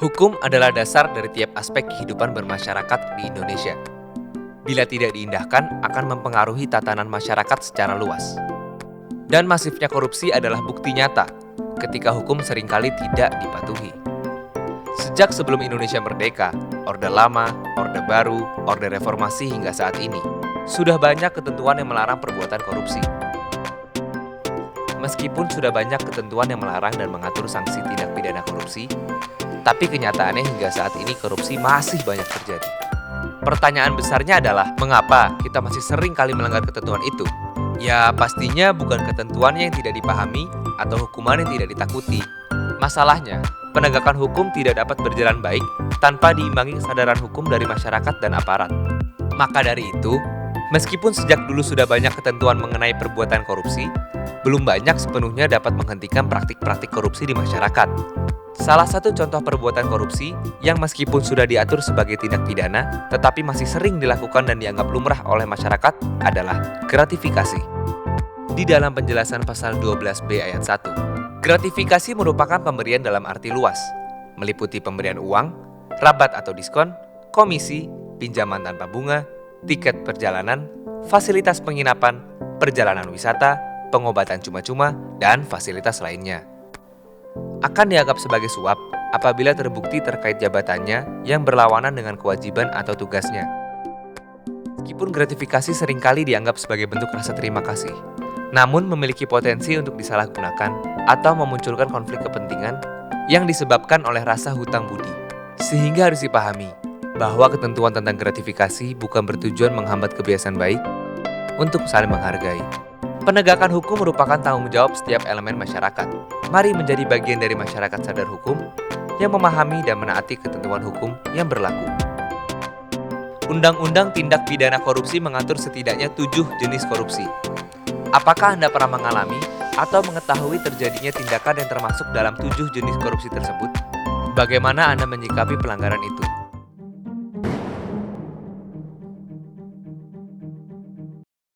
Hukum adalah dasar dari tiap aspek kehidupan bermasyarakat di Indonesia. Bila tidak diindahkan, akan mempengaruhi tatanan masyarakat secara luas. Dan masifnya korupsi adalah bukti nyata ketika hukum seringkali tidak dipatuhi. Sejak sebelum Indonesia merdeka, Orde Lama, Orde Baru, Orde Reformasi hingga saat ini, sudah banyak ketentuan yang melarang perbuatan korupsi. Meskipun sudah banyak ketentuan yang melarang dan mengatur sanksi tindak pidana korupsi, tapi kenyataannya hingga saat ini korupsi masih banyak terjadi. Pertanyaan besarnya adalah, mengapa kita masih sering kali melanggar ketentuan itu? Ya, pastinya bukan ketentuannya yang tidak dipahami atau hukuman yang tidak ditakuti. Masalahnya, penegakan hukum tidak dapat berjalan baik tanpa diimbangi kesadaran hukum dari masyarakat dan aparat. Maka dari itu, meskipun sejak dulu sudah banyak ketentuan mengenai perbuatan korupsi, belum banyak sepenuhnya dapat menghentikan praktik-praktik korupsi di masyarakat. Salah satu contoh perbuatan korupsi yang meskipun sudah diatur sebagai tindak pidana, tetapi masih sering dilakukan dan dianggap lumrah oleh masyarakat adalah gratifikasi. Di dalam penjelasan pasal 12B ayat 1, gratifikasi merupakan pemberian dalam arti luas, meliputi pemberian uang, rabat atau diskon, komisi, pinjaman tanpa bunga, tiket perjalanan, fasilitas penginapan, perjalanan wisata, pengobatan cuma-cuma, dan fasilitas lainnya. Akan dianggap sebagai suap apabila terbukti terkait jabatannya yang berlawanan dengan kewajiban atau tugasnya. Meskipun gratifikasi seringkali dianggap sebagai bentuk rasa terima kasih, namun memiliki potensi untuk disalahgunakan atau memunculkan konflik kepentingan yang disebabkan oleh rasa hutang budi. Sehingga harus dipahami bahwa ketentuan tentang gratifikasi bukan bertujuan menghambat kebiasaan baik untuk saling menghargai. Penegakan hukum merupakan tanggung jawab setiap elemen masyarakat. Mari menjadi bagian dari masyarakat sadar hukum yang memahami dan menaati ketentuan hukum yang berlaku. Undang-Undang Tindak Pidana Korupsi mengatur setidaknya 7 jenis korupsi. Apakah Anda pernah mengalami atau mengetahui terjadinya tindakan yang termasuk dalam 7 jenis korupsi tersebut? Bagaimana Anda menyikapi pelanggaran itu?